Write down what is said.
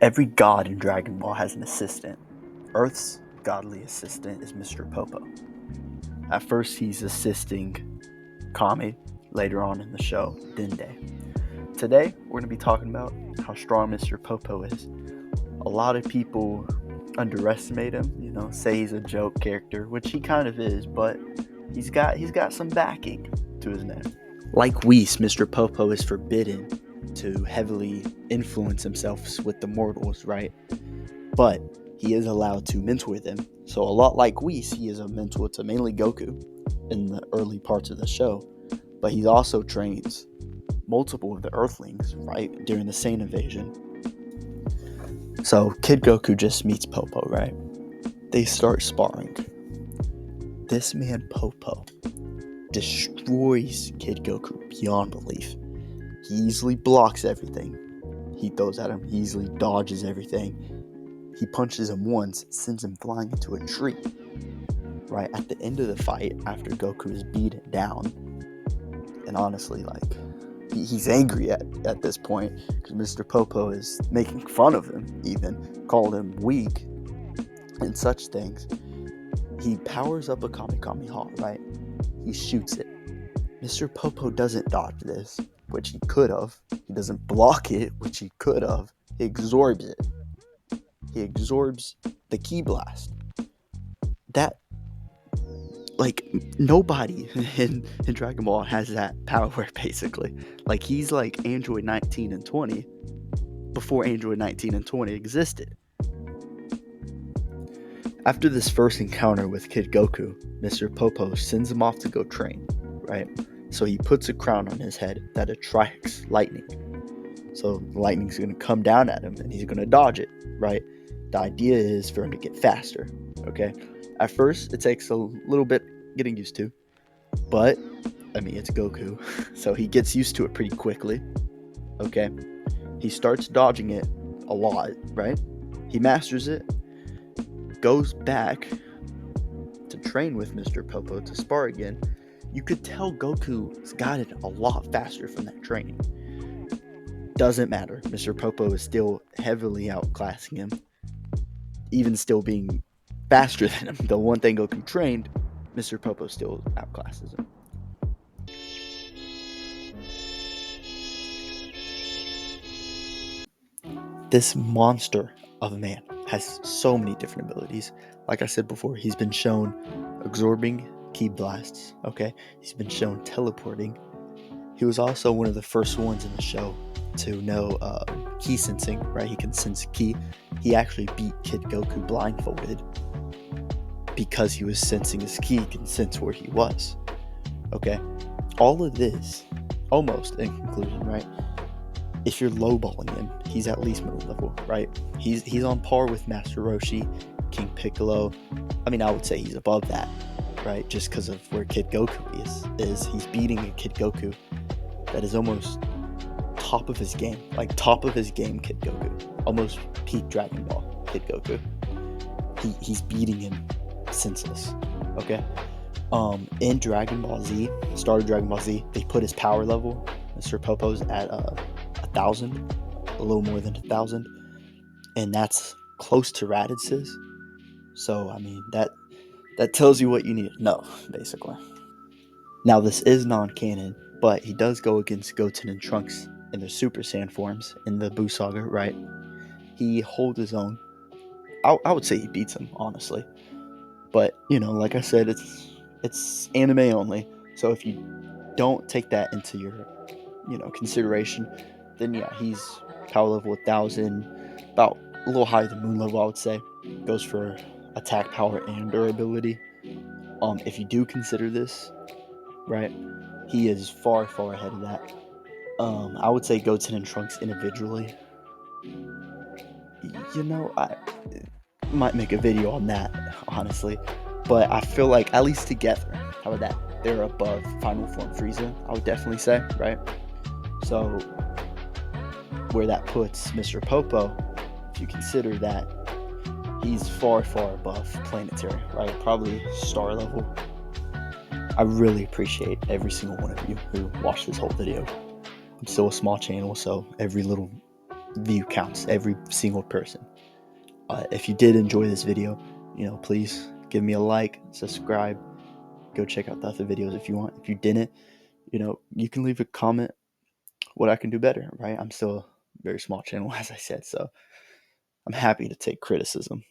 Every god in Dragon Ball has an assistant. Earth's godly assistant is Mr. Popo. At first, he's assisting Kami, later on in the show, Dende. Today, we're going to be talking about how strong Mr. Popo is. A lot of people underestimate him, say he's a joke character, which he kind of is, but he's got some backing to his name. Like Whis, Mr. Popo is forbidden to heavily influence himself with the mortals, right? But he is allowed to mentor them. So a lot like Whis, he is a mentor to mainly Goku in the early parts of the show. But he also trains multiple of the Earthlings, right, during the Saiyan invasion. So Kid Goku just meets Popo, right? They start sparring. This man Popo destroys Kid Goku beyond belief. He easily blocks everything he throws at him. He easily dodges everything. He punches him once, sends him flying into a tree. Right at the end of the fight, after Goku is beaten down, and honestly, he's angry at this point because Mr. Popo is making fun of him, even called him weak and such things. He powers up a Kami Kamehameha, right? He shoots it. Mr. Popo doesn't dodge this, which he could have. He doesn't block it, which he could have. He absorbs it. He absorbs the Ki Blast. That, nobody in Dragon Ball has that power, basically. He's like Android 19 and 20 before Android 19 and 20 existed. After this first encounter with Kid Goku, Mr. Popo sends him off to go train, right? So he puts a crown on his head that attracts lightning. So lightning's going to come down at him and he's going to dodge it, right? The idea is for him to get faster, okay? At first, it takes a little bit getting used to, but, it's Goku, so he gets used to it pretty quickly, okay? He starts dodging it a lot, right? He masters it, goes back to train with Mr. Popo to spar again. You could tell Goku's got it a lot faster from that training. Doesn't matter. Mr. Popo is still heavily outclassing him, even still being faster than him. The one thing Goku trained, Mr. Popo still outclasses him. This monster of a man has so many different abilities. Like I said before, he's been shown absorbing Ki Blasts, okay? He's been shown teleporting. He was also one of the first ones in the show to know Ki sensing, right? He can sense Ki. He actually beat Kid Goku blindfolded because he was sensing his Ki, he can sense where he was, okay? All of this, almost in conclusion, right? If you're lowballing him, he's at least middle level, right? He's on par with Master Roshi, King Piccolo. I would say he's above that, right? Just because of where Kid Goku is he's beating a Kid Goku that is almost top of his game, Kid Goku, almost peak Dragon Ball Kid Goku. He's beating him senseless, okay? In Dragon Ball Z, start of Dragon Ball Z, they put his power level, Mr. Popo's at 1,000, a little more than 1,000, and that's close to Raditz's. So that tells you what you need to know, basically. Now this is non-canon, but he does go against Goten and Trunks in their Super Saiyan forms in the Buu Saga, right? He holds his own. I would say he beats him, honestly. But, like I said, it's anime only. So if you don't take that into your, consideration, then yeah, he's power level 1,000, about a little higher than moon level, I would say. Goes for attack power and durability. If you do consider this, right, he is far, far ahead of that. I would say Goten and Trunks individually. I might make a video on that, honestly. But I feel like, at least together, how about that? They're above Final Form Frieza, I would definitely say, right? So, where that puts Mr. Popo, if you consider that, he's far, far above planetary, right? Probably star level. I really appreciate every single one of you who watched this whole video. I'm still a small channel, so every little view counts, every single person. If you did enjoy this video, please give me a like, subscribe, go check out the other videos if you want. If you didn't, you can leave a comment what I can do better, right? I'm still a very small channel, as I said, so I'm happy to take criticism.